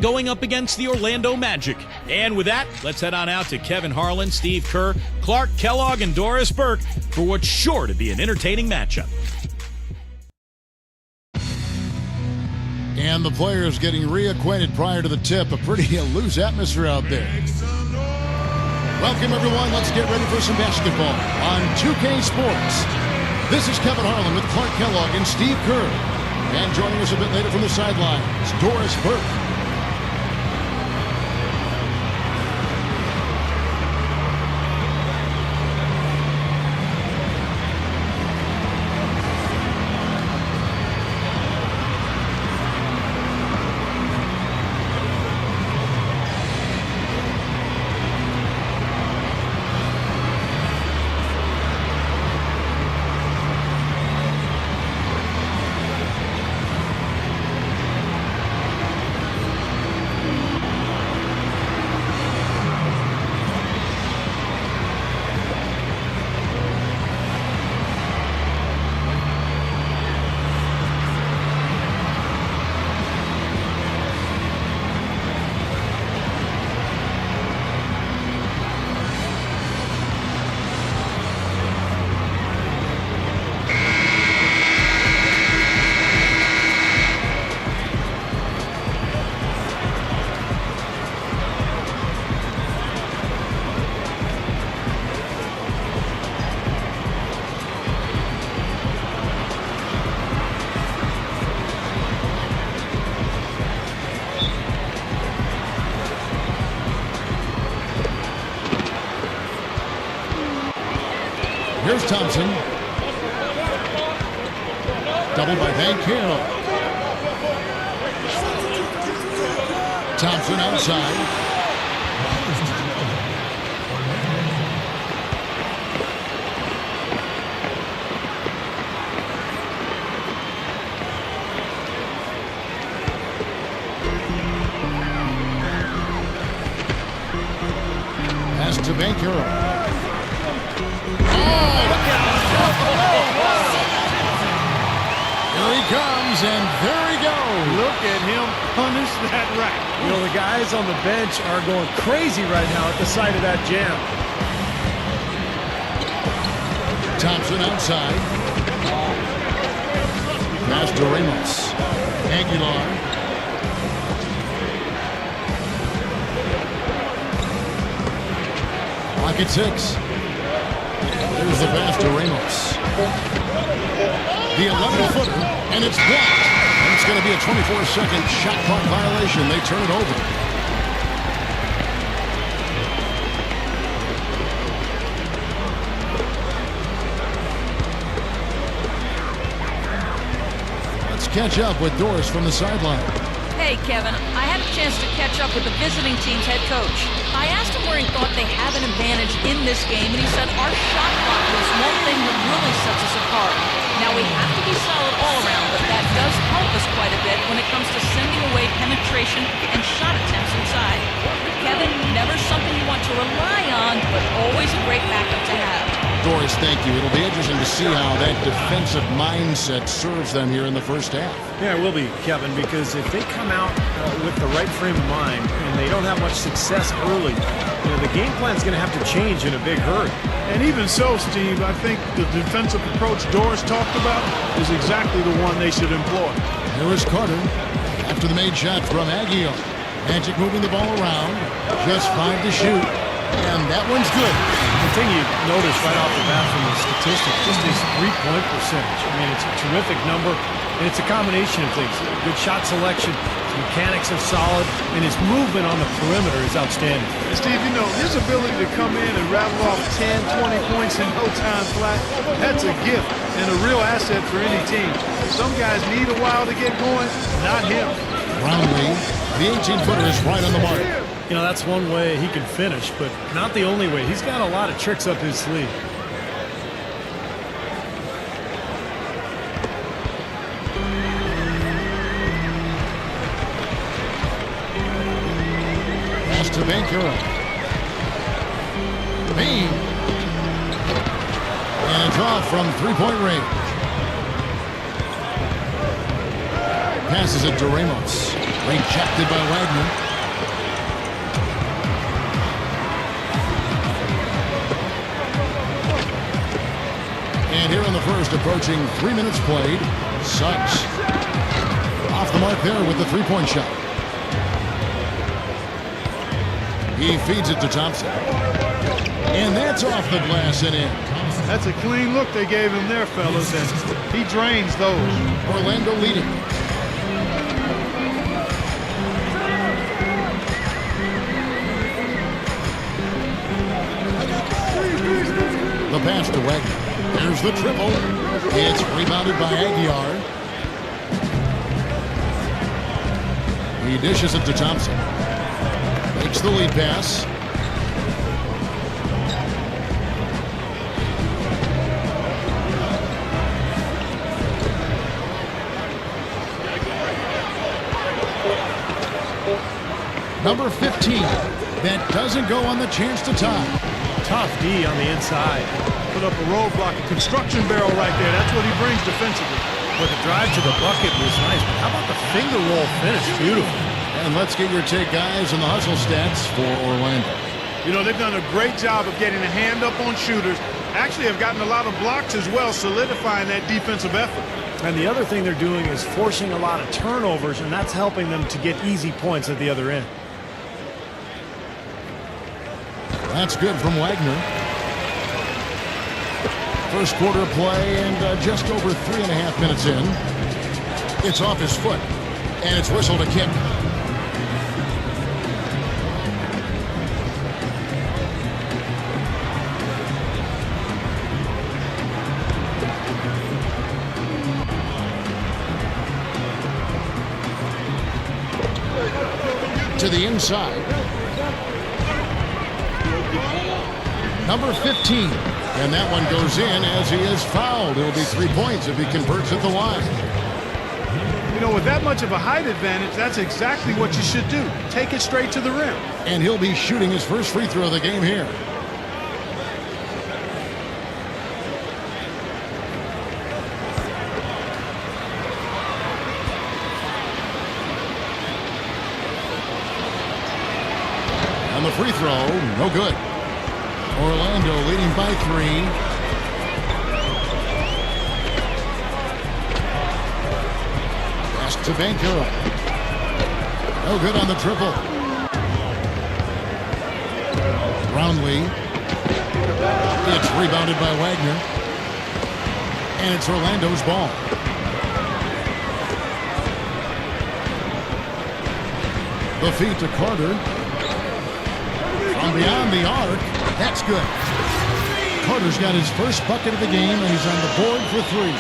going up against the Orlando Magic. And with that, let's head on out to Kevin Harlan, Steve Kerr, Clark Kellogg, and Doris Burke for what's sure to be an entertaining matchup. And the players getting reacquainted prior to the tip. A pretty loose atmosphere out there. Welcome, everyone. Let's get ready for some basketball on 2K Sports. This is Kevin Harlan with Clark Kellogg and Steve Kerr. And joining us a bit later from the sidelines, Doris Burke. Here's Thompson. Double by Van Carroll. Thompson outside. Pass to Van Carroll. Here he comes, and there he goes. Look at him punish that rack. You know, the guys on the bench are going crazy right now at the sight of that jam. Thompson outside. Pass to Ramos. Aguilar. Lock at 6. There's the pass to Ramos. The 11-footer, and it's blocked. And it's going to be a 24-second shot clock violation. They turn it over. Let's catch up with Doris from the sideline. Hey, Kevin. I had a chance to catch up with the visiting team's head coach. I asked him where he thought they have an advantage in this game, and he said our shot clock is one thing that really sets us apart. Now, we have to be solid all around, but that does help us quite a bit when it comes to sending away penetration and shot attempts inside. Kevin, never something you want to rely on, but always a great backup to have. Doris, thank you. It'll be interesting to see how that defensive mindset serves them here in the first half. Yeah, it will be, Kevin, because if they come out with the right frame of mind and they don't have much success early, you know, the game plan's going to have to change in a big hurry. And even so, Steve, I think the defensive approach Doris talked about is exactly the one they should employ. Here is Carter after the made shot from Aguilar. Magic moving the ball around. Just 5 to shoot. And that one's good. The thing you notice right off the bat from the statistics, just his three-point percentage. I mean, it's a terrific number, and it's a combination of things. Good shot selection, his mechanics are solid, and his movement on the perimeter is outstanding. And Steve, you know, his ability to come in and rattle off 10, 20 points in no time flat, that's a gift and a real asset for any team. Some guys need a while to get going, not him. Brownlee, the 18-footer is right on the mark. You know, that's one way he can finish, but not the only way. He's got a lot of tricks up his sleeve. Pass to Vancouver. Bean. And a draw from three-point range. Passes it to Ramos. Rejected by Wagner. And here in the first, approaching 3 minutes played, Suggs off the mark there with the three-point shot. He feeds it to Thompson. And that's off the glass and in. That's a clean look they gave him there, fellas, and he drains those. Orlando leading. The pass to Wagner. There's the triple. It's rebounded by Aguiar. He dishes it to Thompson. Makes the lead pass. Number 15. That doesn't go on the chance to tie. Tough D on the inside. Put up a roadblock, a construction barrel right there. That's what he brings defensively. But the drive to the bucket was nice. But how about the finger roll finish? Beautiful. And let's get your take, guys, on the hustle stats for Orlando. You know, they've done a great job of getting a hand up on shooters. Actually have gotten a lot of blocks as well, solidifying that defensive effort. And the other thing they're doing is forcing a lot of turnovers, and that's helping them to get easy points at the other end. That's good from Wagner. First quarter play and just over 3.5 minutes in. It's off his foot, and it's whistled a kick. To the inside. Number 15. And that one goes in as he is fouled. It'll be 3 points if he converts at the line. You know, with that much of a height advantage, that's exactly what you should do. Take it straight to the rim. And he'll be shooting his first free throw of the game here. On the free throw, no good. Orlando leading by 3. Pass to Vancouver. No good on the triple. Brownlee. It's rebounded by Wagner. And it's Orlando's ball. The feed to Carter. From beyond the arc. That's good. Carter's got his first bucket of the game, and he's on the board for 3.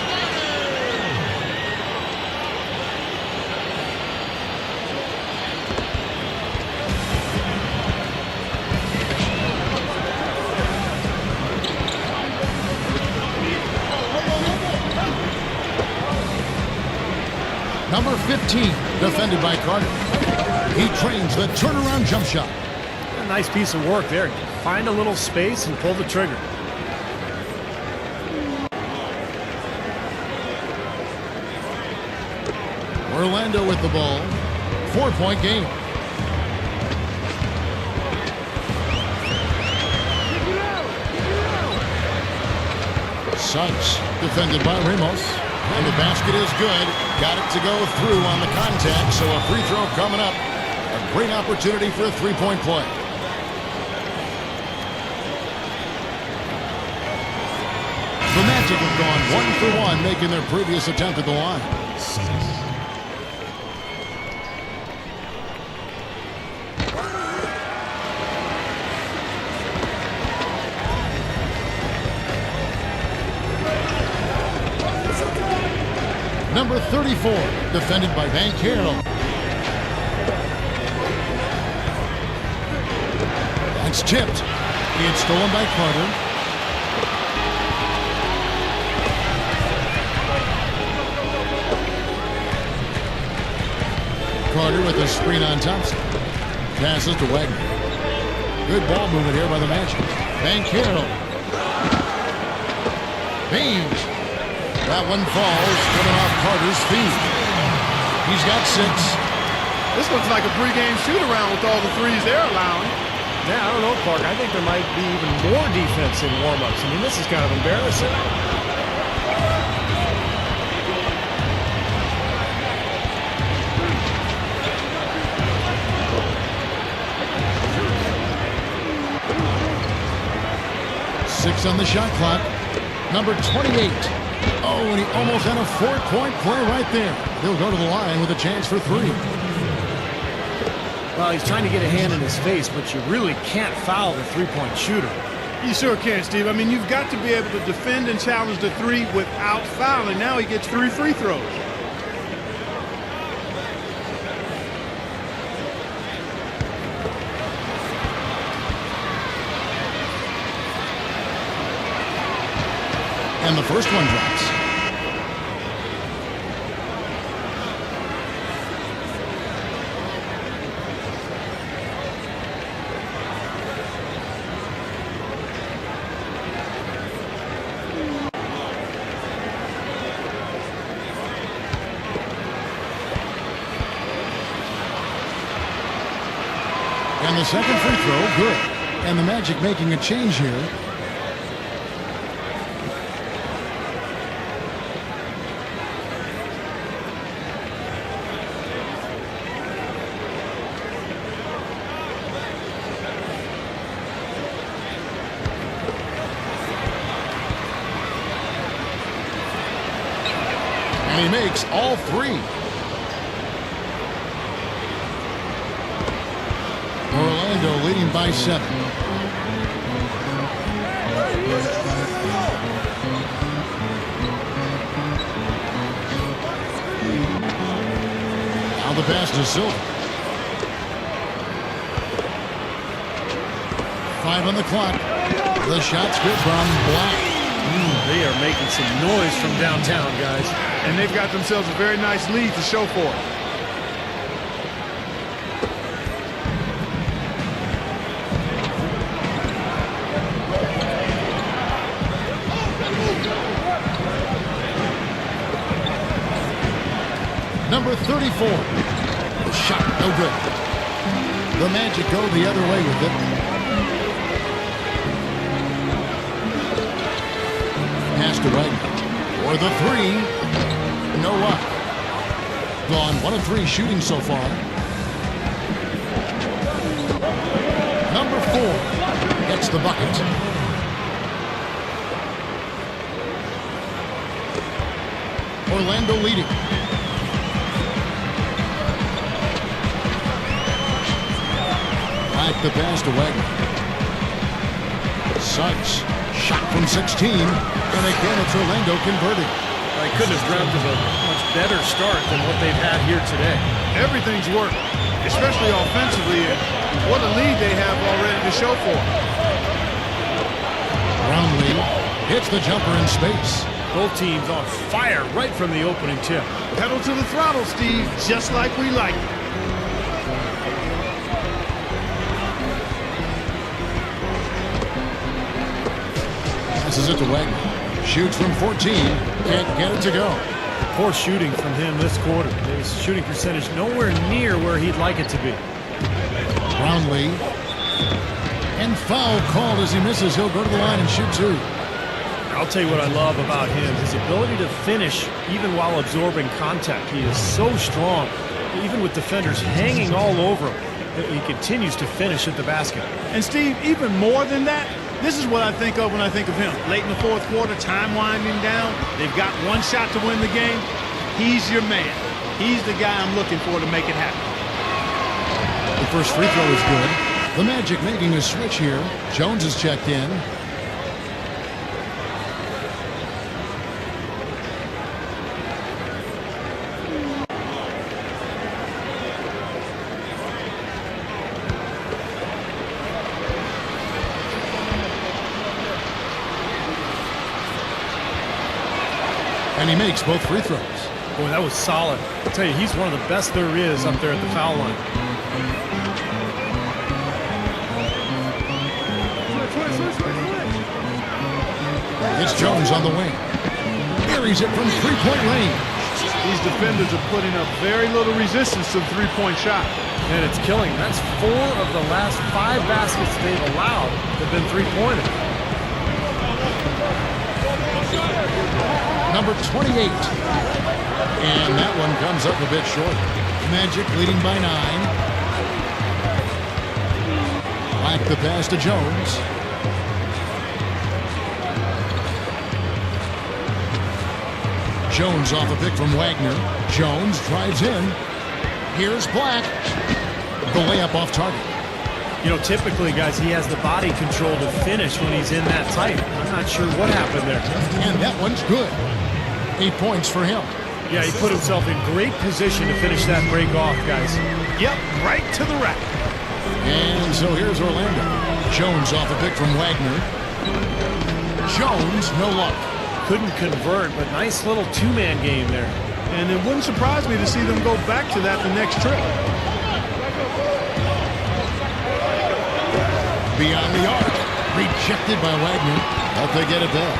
Number 15, defended by Carter. He trains the turnaround jump shot. A nice piece of work there. Find a little space and pull the trigger. Orlando with the ball. 4-point game. Suggs defended by Ramos. And the basket is good. Got it to go through on the contact. So a free throw coming up. A great opportunity for a 3-point play. The Magic have gone 1 for 1, making their previous attempt at the line. Number 34, defended by Vancouver. It's tipped. It's stolen by Carter. Carter with a screen on Thompson. Passes to Wagner. Good ball movement here by the Magic. Vancouver. Beams. That one falls, coming off Carter's feet. He's got 6. This looks like a pregame shoot-around with all the threes they're allowing. Yeah, I don't know, Clark. I think there might be even more defense in warm-ups. I mean, this is kind of embarrassing. Six on the shot clock. Number 28. Oh, and he almost had a 4-point play right there. He'll go to the line with a chance for three. Well, he's trying to get a hand in his face, but you really can't foul the three-point shooter. You sure can, Steve. I mean, you've got to be able to defend and challenge the three without fouling. Now he gets 3 free throws. And the first one drops. And the second free throw, good. And the Magic making a change here. And he makes all three. Orlando leading by 7. Now the pass to Silva. 5 on the clock. The shot's good from Black. They are making some noise from downtown, guys. And they've got themselves a very nice lead to show for it. Number 34. Shot, no good. The Magic go the other way with it. Pass to right. For the three. No luck. Gone 1 of 3 shooting so far. Number 4 gets the bucket. Orlando leading. Back the pass to Wagner. Suggs. Shot from 16. And again, it's Orlando converting. I couldn't have dreamt of a much better start than what they've had here today. Everything's worked, especially offensively. And what a lead they have already to show for. Brownlee hits the jumper in space. Both teams on fire right from the opening tip. Pedal to the throttle, Steve, just like we like it. Passes it to Wagner. Shoots from 14. Can't get it to go. Poor shooting from him this quarter. His shooting percentage nowhere near where he'd like it to be. Brownlee. And foul called as he misses. He'll go to the line and shoot 2. I'll tell you what I love about him. His ability to finish even while absorbing contact. He is so strong. Even with defenders hanging all over him, he continues to finish at the basket. And Steve, even more than that, this is what I think of when I think of him. Late in the fourth quarter, time winding down. They've got one shot to win the game. He's your man. He's the guy I'm looking for to make it happen. The first free throw is good. The Magic making a switch here. Jones is checked in. And he makes both free throws. Boy, that was solid. I'll tell you, he's one of the best there is up there at the foul line. It's Jones on the wing. Buries it from 3-point range. These defenders are putting up very little resistance to the three-point shot. And it's killing. That's 4 of the last 5 baskets they've allowed have been three-pointers. Number 28. And that one comes up a bit short. Magic leading by 9. Back the pass to Jones. Jones off a pick from Wagner. Jones drives in. Here's Black. The layup off target. You know, typically, guys, he has the body control to finish when he's in that tight. I'm not sure what happened there. And that one's good. 8 points for him. Yeah, he put himself in great position to finish that break off, guys. Yep, right to the rack. And so here's Orlando. Jones off a pick from Wagner. Jones, no luck. Couldn't convert, but nice little two-man game there. And it wouldn't surprise me to see them go back to that the next trip. Beyond the arc. Rejected by Wagner. Hope they get it back.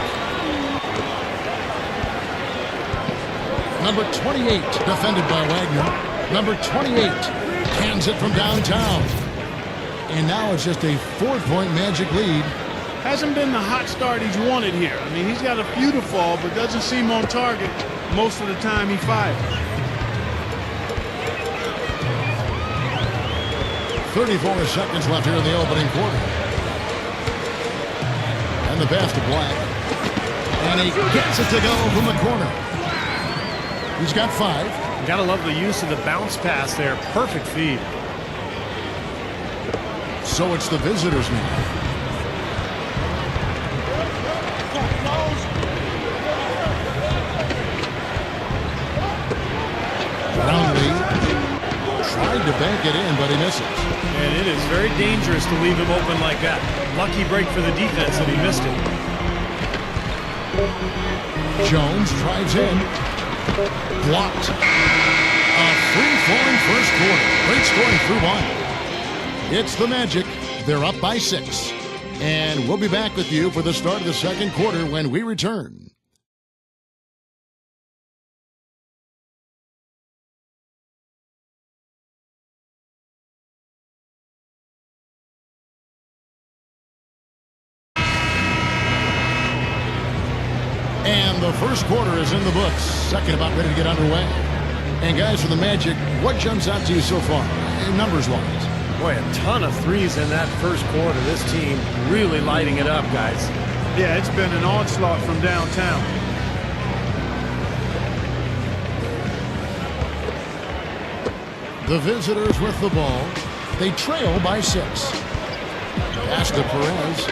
Number 28, defended by Wagner. Number 28, cans it from downtown. And now it's just a 4-point Magic lead. Hasn't been the hot start he's wanted here. I mean, he's got a few to fall, but doesn't seem on target most of the time he fires. 34 seconds left here in the opening quarter. And the pass to Black. And he gets it to go from the corner. He's got 5. You gotta love the use of the bounce pass there. Perfect feed. So it's the visitors now. Brownlee tried to bank it in, but he misses. And it is very dangerous to leave him open like that. Lucky break for the defense that he missed it. Jones drives in. Blocked. A free-flowing first quarter. Great scoring through 1. It's the Magic. They're up by 6. And we'll be back with you for the start of the second quarter when we return. And the first quarter is in the books. Second about ready to get underway. And guys, for the Magic, what jumps out to you so far, numbers-wise? Boy, a ton of threes in that first quarter. This team really lighting it up, guys. Yeah, it's been an onslaught from downtown. The visitors with the ball. They trail by 6. Pass to Perez.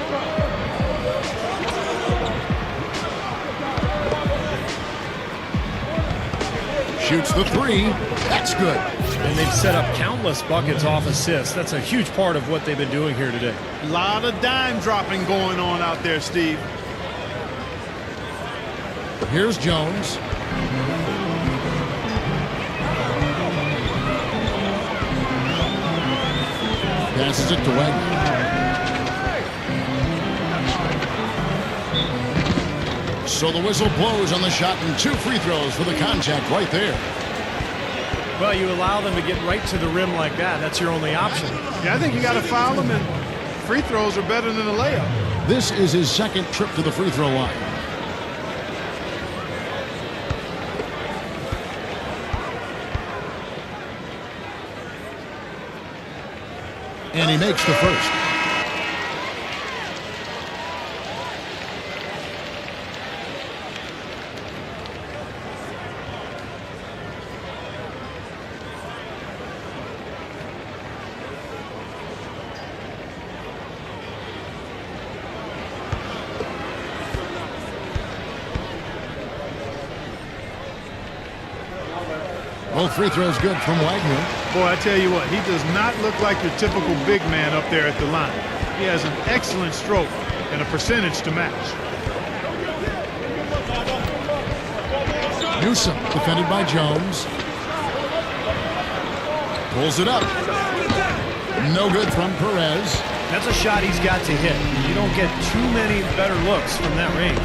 Shoots the 3. That's good. And they've set up countless buckets off assists. That's a huge part of what they've been doing here today. A lot of dime dropping going on out there, Steve. Here's Jones. Passes it to Wagner. So the whistle blows on the shot and 2 free throws for the contact right there. Well, you allow them to get right to the rim like that. That's your only option. Yeah, I think you got to foul them, and free throws are better than a layup. This is his second trip to the free throw line. And he makes the first. Both free throws good from Wagner. Boy, I tell you what, he does not look like your typical big man up there at the line. He has an excellent stroke and a percentage to match. Newsom, defended by Jones. Pulls it up. No good from Perez. That's a shot he's got to hit. You don't get too many better looks from that range.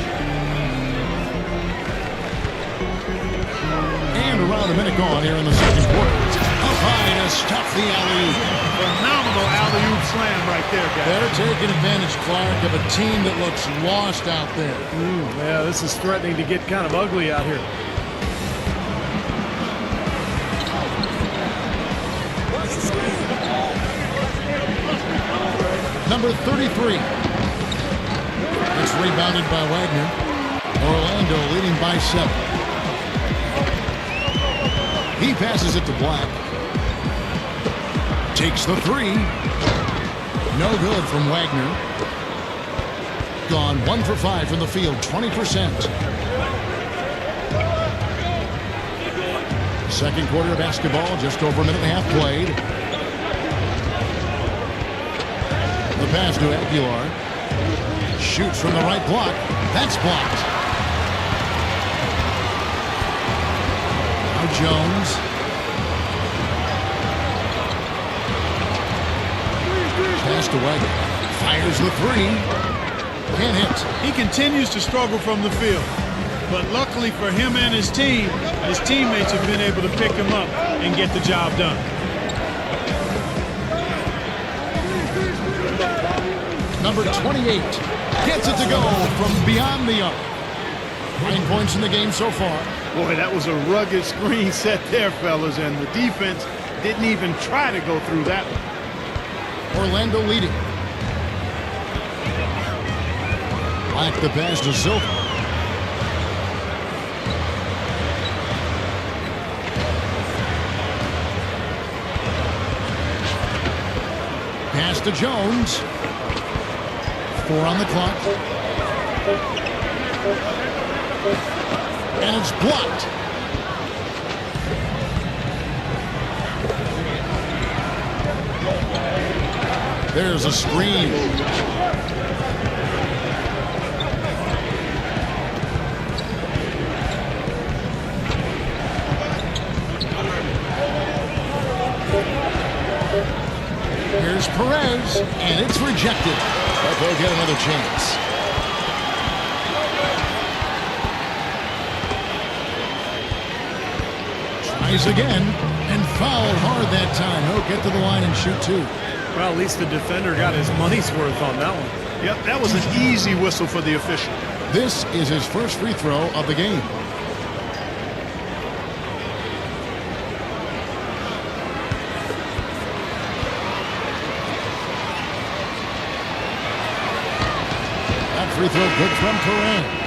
And And around a minute gone here in the second quarter. Up high to stop the alley-oop. Phenomenal alley-oop slam right there, guys. They're taking advantage, Clark, of a team that looks lost out there. Yeah, this is threatening to get kind of ugly out here. Number 33. It's rebounded by Wagner. Orlando leading by 7. He passes it to Black. Takes the 3. No good from Wagner. Gone 1 for 5 from the field, 20%. Second quarter of basketball, just over a minute and a half played. The pass to Aguilar. Shoots from the right block. That's blocked. Now Jones. Pass to Wagner. Fires the 3. Can't hit. He continues to struggle from the field. But luckily for him and his team, his teammates have been able to pick him up and get the job done. Number 28 gets it to go from beyond the arc. 9 points in the game so far. Boy, that was a rugged screen set there, fellas, and the defense didn't even try to go through that one. Orlando leading. Black the pass to Silva. Pass to Jones. 4 on the clock. And it's blocked. There's a screen. Here's Perez, and it's rejected. But they'll get another chance. Tries again, and fouled hard that time. He'll get to the line and shoot 2. Well, at least the defender got his money's worth on that one. Yep, that was an easy whistle for the official. This is his first free throw of the game. That free throw good from Perez.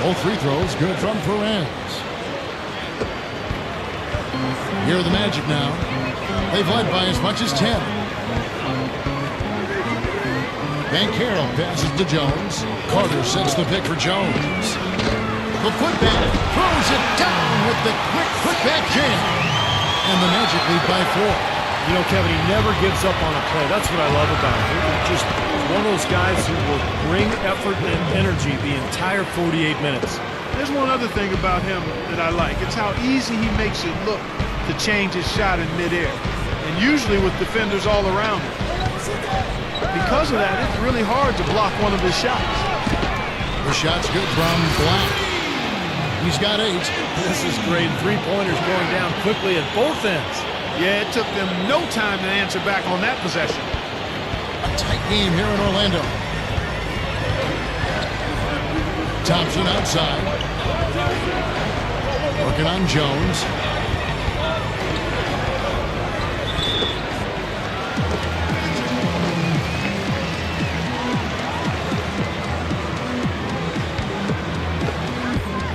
Both free throws good from Perez. Here are the Magic now. They've led by as much as 10. Banchero passes to Jones. Carter sets the pick for Jones. The putback throws it down with the quick putback jam. And the Magic lead by 4. You know, Kevin, he never gives up on a play. That's what I love about him. He's just one of those guys who will bring effort and energy the entire 48 minutes. There's one other thing about him that I like. It's how easy he makes it look to change his shot in midair, and usually with defenders all around him. Because of that, it's really hard to block one of his shots. The shot's good from Black. He's got 8. This is great. 3-pointers going down quickly at both ends. Yeah, it took them no time to answer back on that possession. A tight game here in Orlando. Thompson outside. Working on Jones.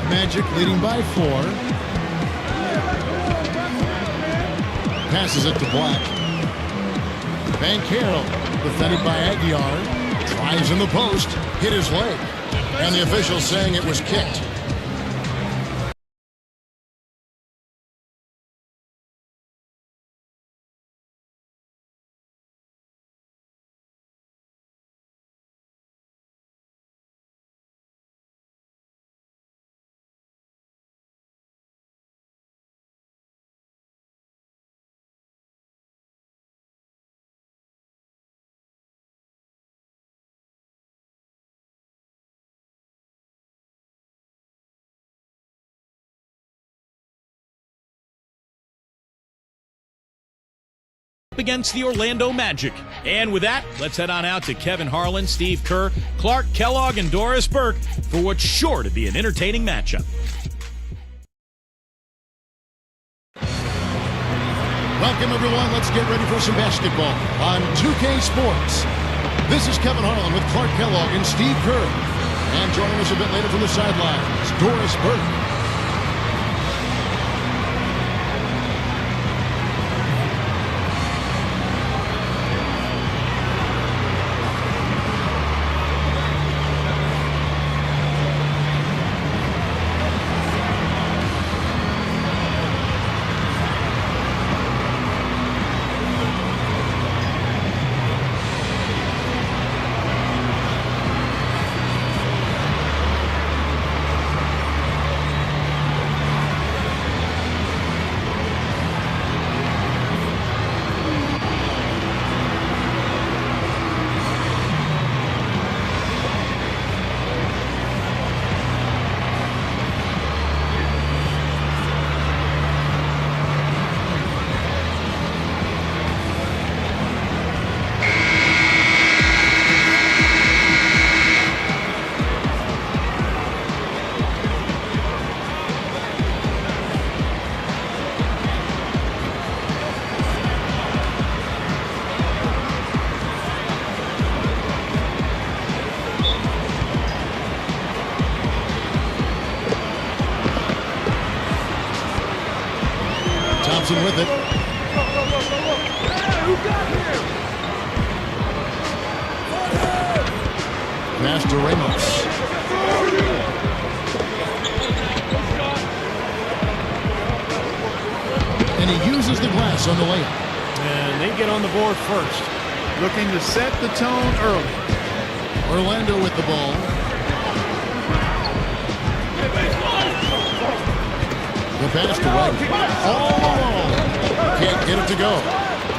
Magic leading by 4. Passes it to Black. Banchero, defended by Aguilar. Drives in the post. Hit his leg. And the officials saying it was kicked. against the Orlando Magic. And with that, let's head on out to Kevin Harlan, Steve Kerr, Clark Kellogg, and Doris Burke for what's sure to be an entertaining matchup. Welcome, everyone. Let's get ready for some basketball on 2K Sports. This is Kevin Harlan with Clark Kellogg and Steve Kerr. And joining us a bit later from the sidelines, Doris Burke. With it. Pass to Ramos. And he uses the glass on the layup. And they get on the board first. Looking to set the tone early. Orlando with the ball. The pass to Wagner. All alone. Can't get it to go.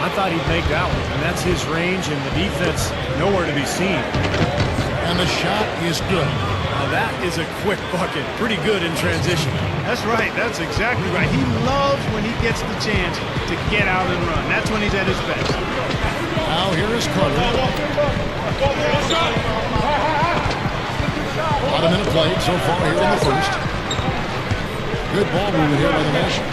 I thought he'd make that one, and that's his range, and the defense nowhere to be seen. And the shot is good. Now that is a quick bucket. Pretty good in transition. That's right. That's exactly right. He loves when he gets the chance to get out and run. That's when he's at his best. Now here is Carter. About a minute played so far here in the first. Good ball movement here by the Nash.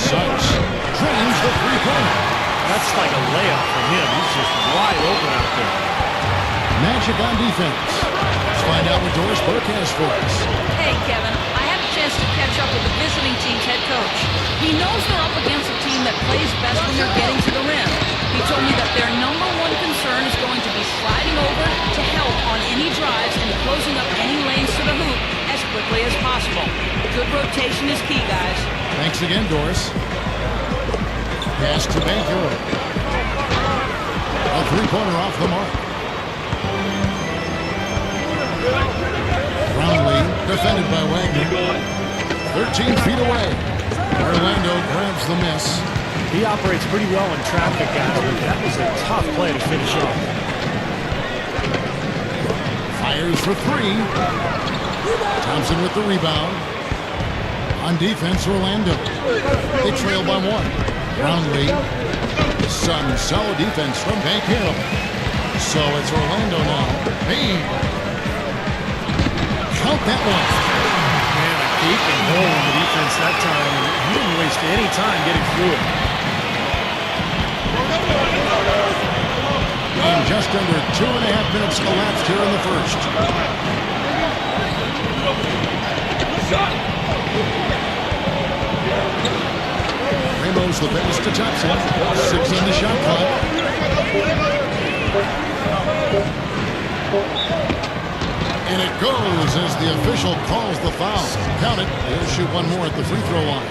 Sykes drains the three-pointer. That's like a layup for him. He's just wide open out there. Magic on defense. Let's find out what Doris Burke has for us. Hey, Kevin, I had a chance to catch up with the visiting team's head coach. He knows they're up against a team that plays best when they're getting to the rim. He told me that their number one concern is going to be sliding over to help on any drives and closing up any lanes to the hoop as quickly as possible. Good rotation is key, guys. Thanks again, Doris. Pass to Banker. A three-pointer off the mark. Brownlee defended by Wagner. 13 feet away. Orlando grabs the miss. He operates pretty well in traffic, guys, but that was a tough play to finish off. Fires for three. Thompson with the rebound. On defense, Orlando. They trail by one. Brownlee. Some solid defense from Bank Hill. So it's Orlando now. Hey. Count that one. Man, a gaping hole in the defense that time. And he didn't waste any time getting through it. And just under 2.5 minutes elapsed here in the first. Ramos the pass to Thompson. 6 on the shot clock. And it goes as the official calls the foul. Count it. He'll shoot one more at the free throw line.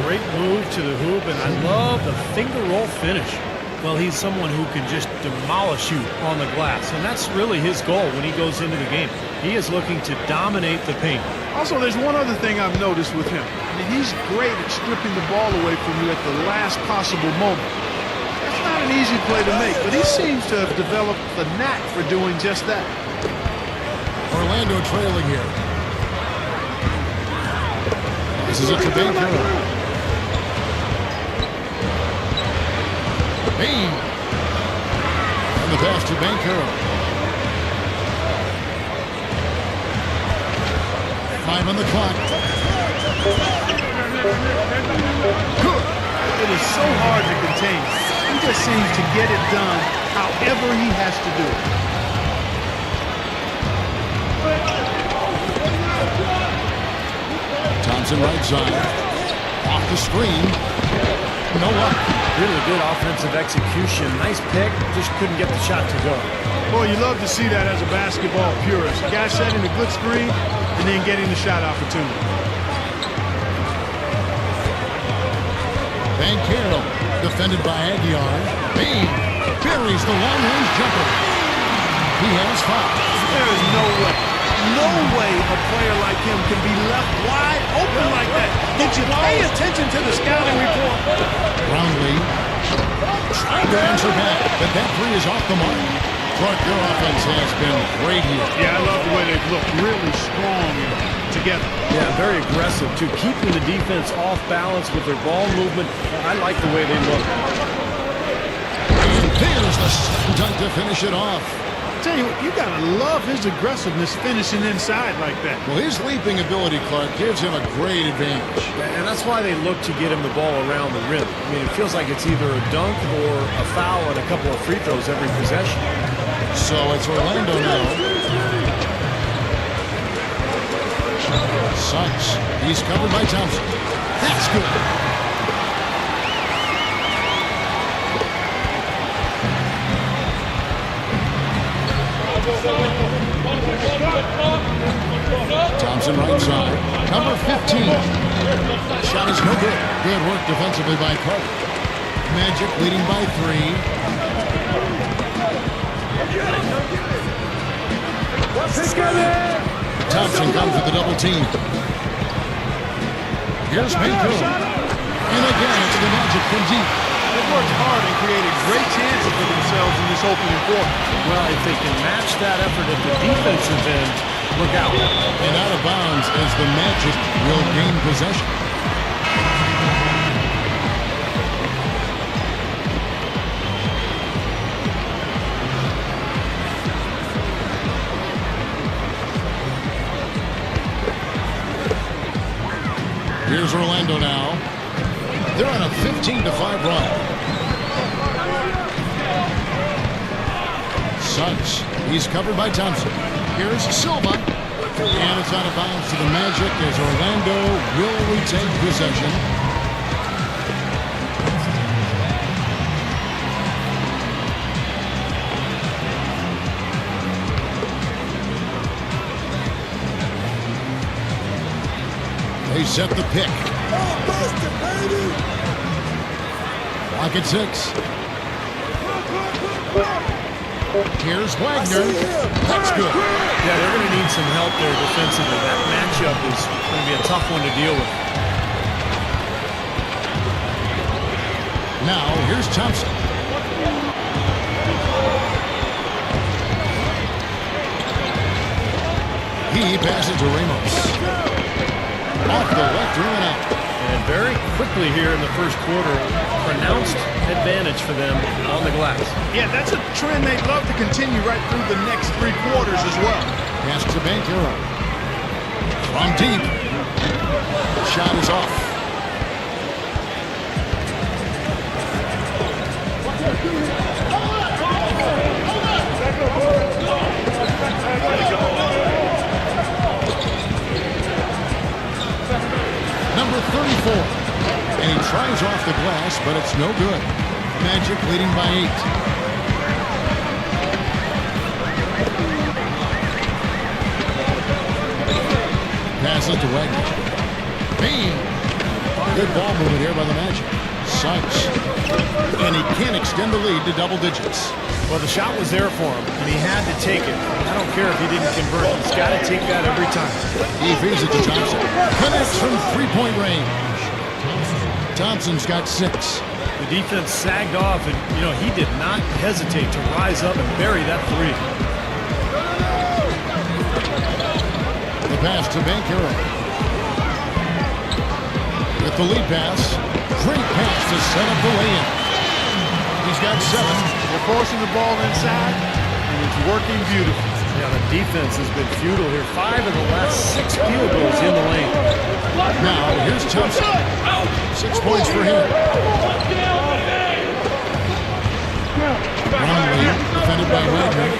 Great move to the hoop, and I love the finger roll finish. Well, he's someone who can just demolish you on the glass, and that's really his goal when he goes into the game. He is looking to dominate the paint. Also, there's one other thing I've noticed with him. I mean, he's great at stripping the ball away from you at the last possible moment. That's not an easy play to make, but he seems to have developed the knack for doing just that. Orlando trailing here. This is a Banker. Bean. And the pass to Bankero. 5 on the clock. Good. It is so hard to contain. He just seems to get it done however he has to do it. Thompson right side. Off the screen. No luck. Really good offensive execution. Nice pick, just couldn't get the shot to go. Boy, you love to see that as a basketball purist. The guy setting a good screen and then getting the shot opportunity. Bankero, defended by Aguiar. Bean buries the long-range jumper. He has 5. There is no way a player like him can be left wide open like that. Did you pay attention to the scouting report? Brownlee trying to answer back, but that 3 is off the mark. Clark, their offense has been great here. Yeah, I love the way they've looked really strong and together. Yeah, very aggressive, too. Keeping the defense off balance with their ball movement. I like the way they look. And there's the dunk to finish it off. Tell you what, you gotta love his aggressiveness finishing inside like that. Well, his leaping ability, Clark, gives him a great advantage. And that's why they look to get him the ball around the rim. I mean, it feels like it's either a dunk or a foul and a couple of free throws every possession. So it's Orlando now. Suggs. He's covered by Thompson. That's good. Thompson right side. Number 15. Shot is no good. Good work defensively by Carter. Magic leading by 3. Thompson comes with the double team. Here's Bankero. And again, it's the Magic from deep. They've worked hard and created great chances for themselves in this opening quarter. Well, if they can match that effort at the defensive end, look out. And out of bounds as the Magic will gain possession. Here's Orlando now. They're on a 15-5 run. Suggs. He's covered by Thompson. Here's Silva. And it's out of bounds to the Magic as Orlando will retain possession. They set the pick. Clock at 6. Here's Wagner. That's good. Yeah, they're going to need some help there defensively. That matchup is going to be a tough one to deal with. Now, here's Thompson. He passes to Ramos. Off the left rim and out. And very quickly here in the first quarter, pronounced advantage for them on the glass. Yeah, that's a trend they'd love to continue right through the next 3 quarters as well. Pass to Bankero. From deep. Shot is off. Number 34. And he tries off the glass, but it's no good. Magic leading by 8. Passes to Wagner. Bean. Good ball movement here by the Magic. Suggs. And he can't extend the lead to double digits. Well, the shot was there for him, and he had to take it. I don't care if he didn't convert. He's got to take that every time. He feeds it to Thompson. Connects from three-point range. Thompson's got 6. The defense sagged off, and, he did not hesitate to rise up and bury that 3. The pass to Bankero. With the lead pass. Great pass to set up the lay-in. He's got 7. They're forcing the ball inside, and it's working beautifully. Yeah, the defense has been futile here. 5 of the last 6 field goals in the lane. Now, here's Thompson. 6 points for him. Romley, defended by Wagner.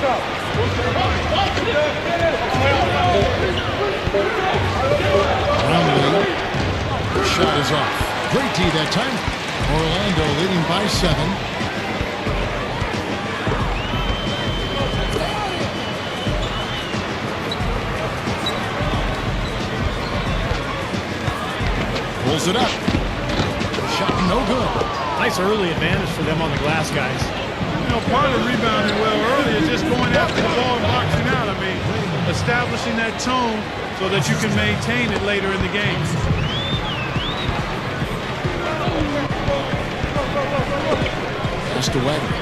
Romley, shot is off. Great D that time. Orlando leading by 7. Pulls it up. Shot no good. Nice early advantage for them on the glass, guys. You know, part of rebounding well early is just going after the ball and boxing out. I mean, establishing that tone so that you can maintain it later in the game. Pass to Wagner.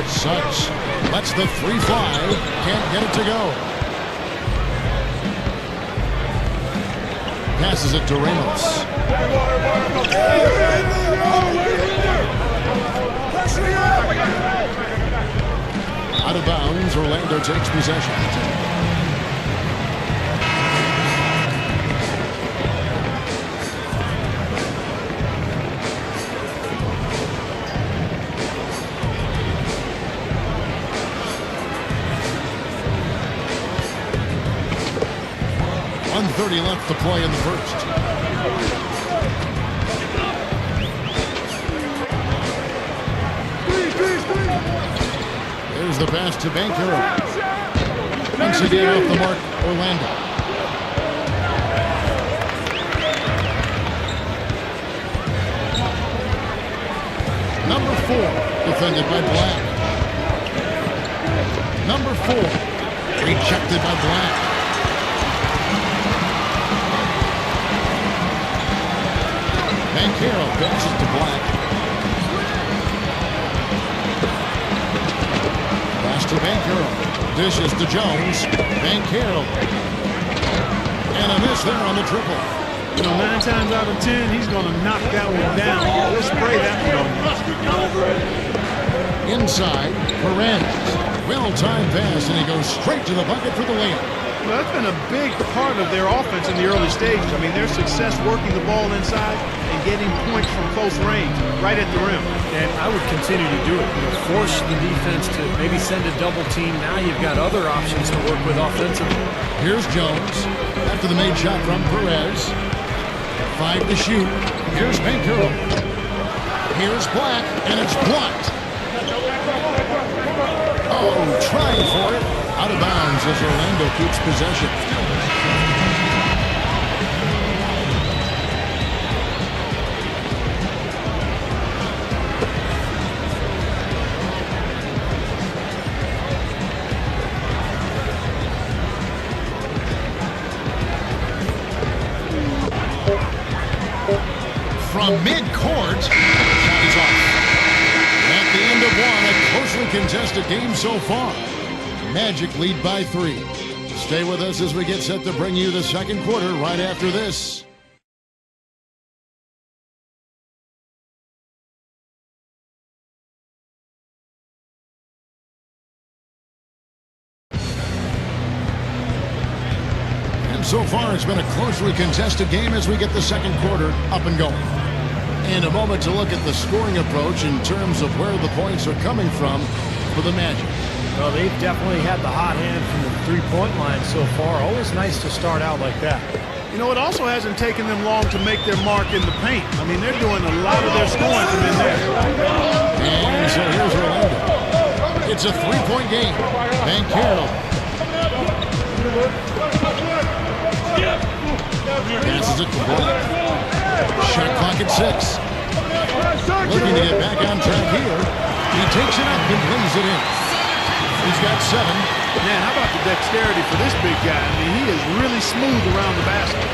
Suggs lets the 3 fly. Can't get it to go. Passes it to Ramos. Out of bounds, Orlando takes possession. .130 left to play in the first. There's the pass to Bankero. Once again off the mark, Orlando. Number 4, defended by Black. Number 4, rejected by Black. Bankero passes to Black. Pass to Bankero. Dishes to Jones. Bankero. And a miss there on the triple. You know, 9 times out of 10, he's going to knock that one down. He'll spray that one. Inside, Perez. Well-timed pass, and he goes straight to the bucket for the layup. Well, that's been a big part of their offense in the early stages. I mean, their success working the ball inside and getting points from close range, right at the rim. And I would continue to do it. You know, force the defense to maybe send a double team. Now you've got other options to work with offensively. Here's Jones. After the made shot from Perez. 5 to shoot. Here's Bankero. Here's Black, and it's blocked. Oh, trying for it. Out of bounds as Orlando keeps possession. From mid-court, shot is off. At the end of 1, a closely contested game so far. Magic lead by 3. Stay with us as we get set to bring you the second quarter right after this. And so far it's been a closely contested game as we get the second quarter up and going. And a moment to look at the scoring approach in terms of where the points are coming from for the Magic. Well, they've definitely had the hot hand from the three-point line so far. Always nice to start out like that. You know, it also hasn't taken them long to make their mark in the paint. I mean, they're doing a lot of their scoring from in there. And so here's Orlando. It's a three-point game. Bankero. Passes it to Black. Shot clock at 6. Looking to get back on track here. He takes it up and brings it in. He's got 7. Man, how about the dexterity for this big guy? I mean, he is really smooth around the basket.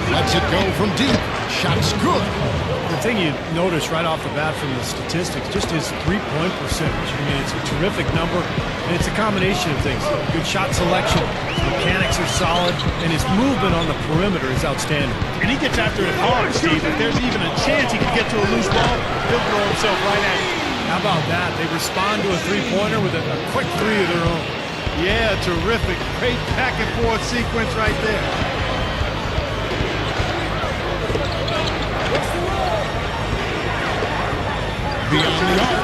Lets it go from deep. Shot's good. The thing you notice right off the bat from the statistics, just his three-point percentage. I mean, it's a terrific number, and it's a combination of things. Good shot selection, his mechanics are solid, and his movement on the perimeter is outstanding. And he gets after it hard, Steve. If there's even a chance he can get to a loose ball, he'll throw himself right at it. How about that? They respond to a three-pointer with a quick three of their own. Yeah, terrific. Great back-and-forth sequence right there. Beyond the arc.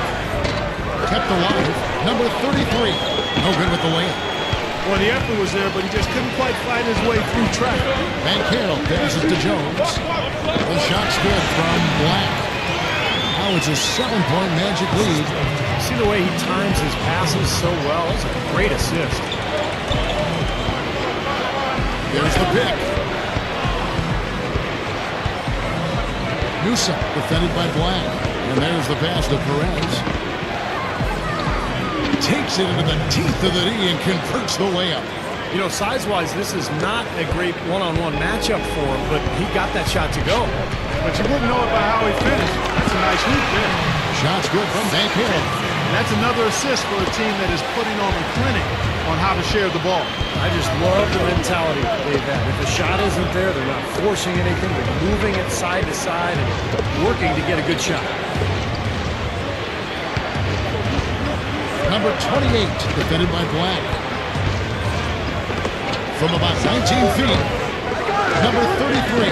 Kept alive. Number 33. No good with the layup. Well, the effort was there, but he just couldn't quite fight his way through traffic. Banchero passes to Jones. The shot's good from Black. Now it's a 7-point Magic lead. See the way he times his passes so well? It's a great assist. There's the pick. Newsom defended by Black. And there's the pass to Perez. Takes it into the teeth of the D and converts the layup. You know, size-wise, this is not a great one-on-one matchup for him, but he got that shot to go. But you wouldn't know about how he finished. That's a nice hoop there. Shot's good from Banchero. And that's another assist for a team that is putting on a clinic on how to share the ball. I just love the mentality they've had. If the shot isn't there, they're not forcing anything. They're moving it side to side and working to get a good shot. Number 28, defended by Black. From about 19 feet, number 33.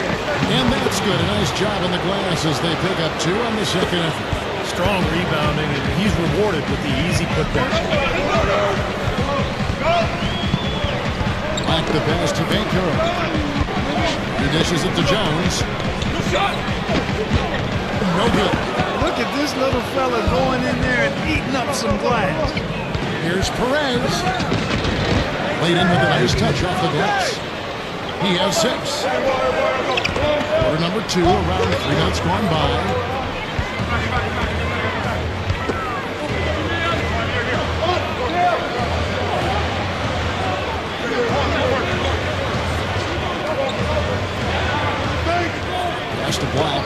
And that's good. A nice job on the glass as they pick up 2 on the second effort. Strong rebounding, and he's rewarded with the easy putback. Black the pass to Banchero. He dishes it to Jones. No good. Look at this little fella going in there and eating up some glass. Here's Perez. Laid in with a nice touch off the glass. He has 6. Quarter number 2, around 3 minutes gone by. Pass to Black.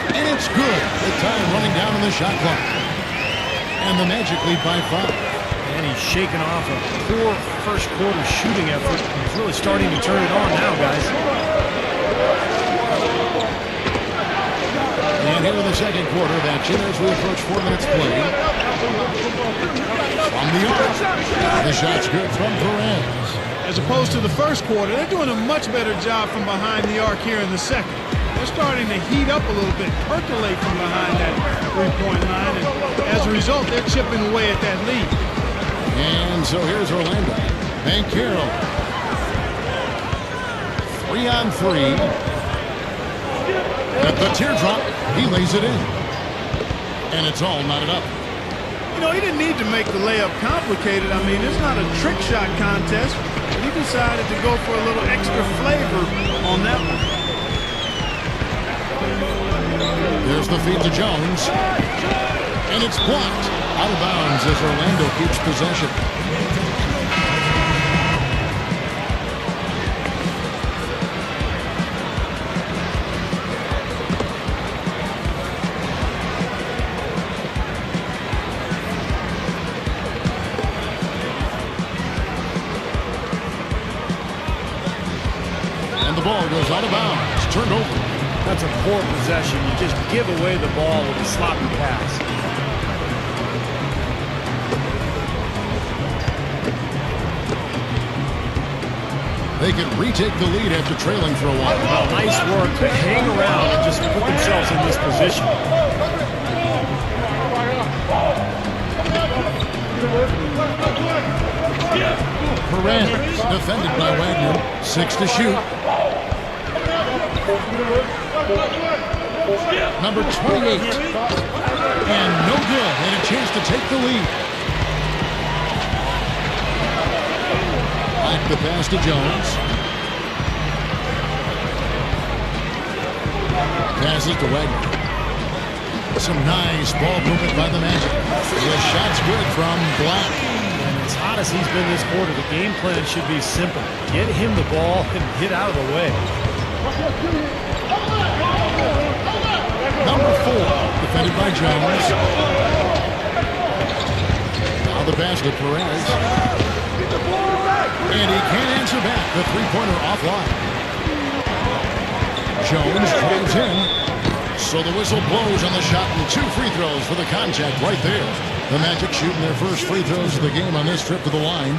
And it's good. The time running down on the shot clock. And the Magic lead by 5. And he's shaking off a poor first quarter shooting effort. He's really starting to turn it on now, guys. And here in the second quarter of action as we approach 4 minutes played. From the arc. The shot's good from Perez. As opposed to the first quarter, they're doing a much better job from behind the arc here in the second. They're starting to heat up a little bit, percolate from behind that three-point line, and as a result, they're chipping away at that lead. And so here's Orlando. Banchero. 3-on-3. At the teardrop, he lays it in. And it's all knotted up. You know, he didn't need to make the layup complicated. I mean, it's not a trick shot contest. He decided to go for a little extra flavor on that one. There's the feed to Jones. And it's blocked. Out of bounds as Orlando keeps possession. And the ball goes out of bounds. Turned over. That's a poor possession. You just give away the ball with a sloppy pass. They can retake the lead after trailing for a while. Well, nice work to hang around and just put themselves in this position. Perez, defended by Wagner. 6 to shoot. Number 28. And no good. And a chance to take the lead. Back the pass to Jones. Passes to Wagner. Some nice ball movement by the Magic. The shot's good from Black. And it's hot hot as he's been this quarter, the game plan should be simple. Get him the ball and get out of the way. Number 4, defended by Jones. Now the pass to Perez. And he can't answer back. The three-pointer offline. Jones drives in. So the whistle blows on the shot and 2 free throws for the contact right there. The Magic shooting their first free throws of the game on this trip to the line.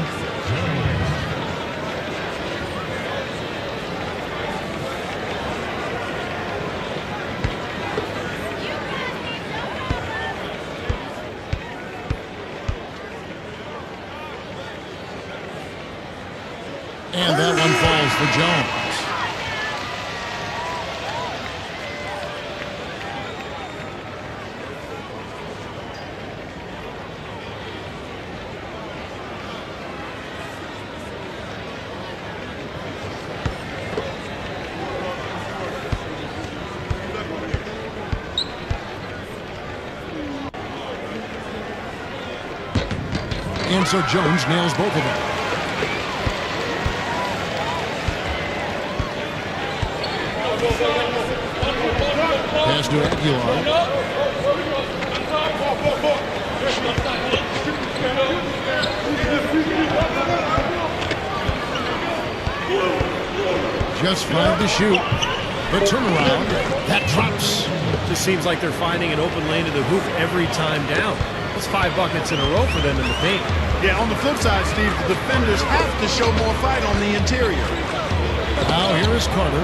And that one falls for Jones. And so Jones nails both of them. Pass to Aguilar. Just 5 to shoot. The turnaround, that drops. Just seems like they're finding an open lane to the hoop every time down. It's 5 buckets in a row for them in the paint. Yeah, on the flip side, Steve, the defenders have to show more fight on the interior. Now here is Carter.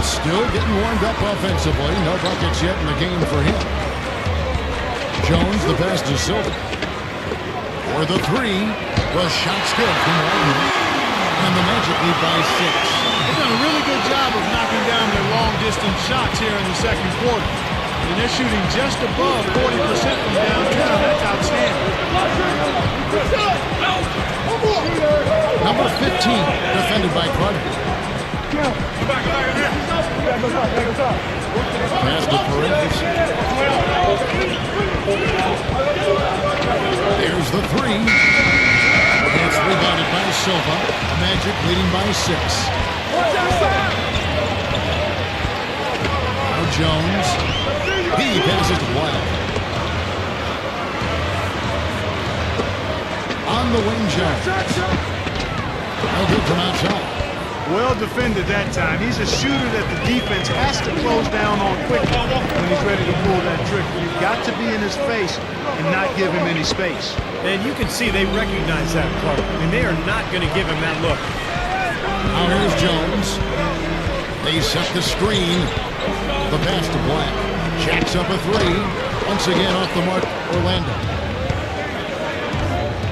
Still getting warmed up offensively. No buckets yet in the game for him. Jones, the pass to Silva. For the 3. The shot's good from Wagner. And the Magic lead by 6. They've done a really good job of knocking down their long-distance shots here in the second quarter. And they're shooting just above 40% from downtown. That's outstanding. Number 15, defended by Carter. Pass to Perez. There's the 3. It's rebounded by Silva. Magic leading by 6. Now Jones. He passes to Black. On the wing shot. No good from outside. Well defended that time. He's a shooter that the defense has to close down on quickly when he's ready to pull that trick. You've got to be in his face and not give him any space. And you can see they recognize that, Clark. I mean, they are not going to give him that look. Now here's Jones. They set the screen. The pass to Black. Jacks up a 3. Once again off the mark, Orlando.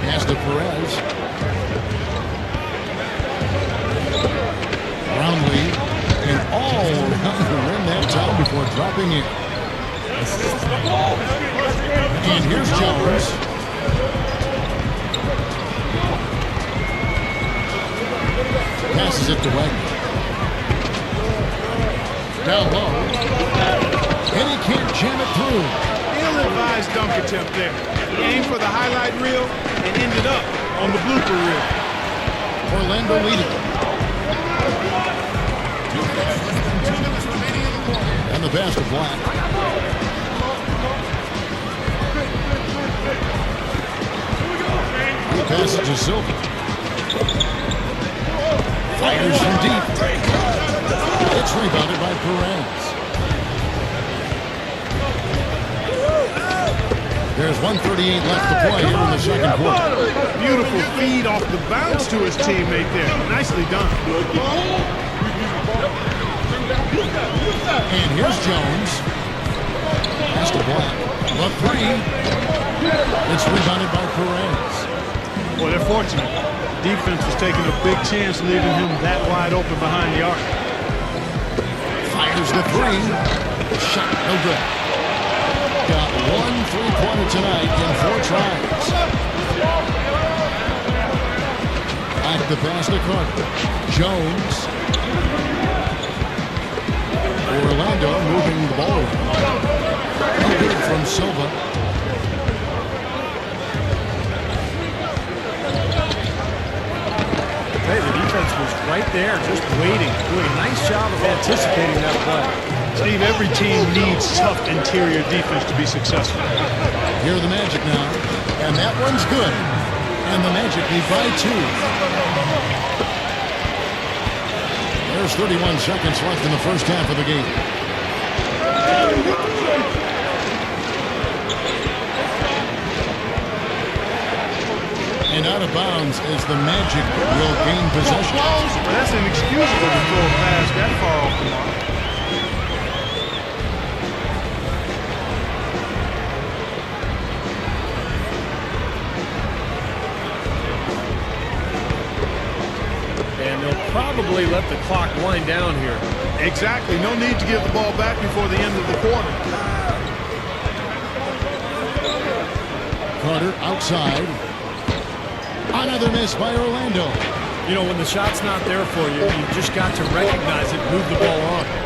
Pass to Perez. Brownlee and all around the rim that time before dropping in. And here's Jones. Passes it to Wagner. Down low. And he can't jam it through. Ill-advised dunk attempt there. He aimed for the highlight reel and ended up on the blooper reel. Orlando leading. And the pass to Black. He passes to Silva. Fires from deep. It's rebounded by Perez. There's 1:38 left to play here in the second quarter. Beautiful feed off the bounce to his teammate there. Nicely done. And here's Jones. Pass to Black. The 3. It's rebounded by Perez. Well, they're fortunate. Defense was taking a big chance leaving him that wide open behind the arc. Fires the 3. Shot no good. Got 1 3-pointer tonight in 4 tries. Back the pass to Carter. Jones. Orlando moving the ball. No good from Silva. was right there, just waiting, doing a nice job of anticipating that play. Steve, every team needs tough interior defense to be successful. Here are the Magic now, and that one's good. And the Magic lead by 2. There's 31 seconds left in the first half of the game. And out of bounds as the Magic will gain possession. But that's inexcusable to throw a pass that far off the mark. And they'll probably let the clock wind down here. Exactly. No need to give the ball back before the end of the quarter. Carter outside. Another miss by Orlando. You know, when the shot's not there for you, you just got to recognize it, move the ball on.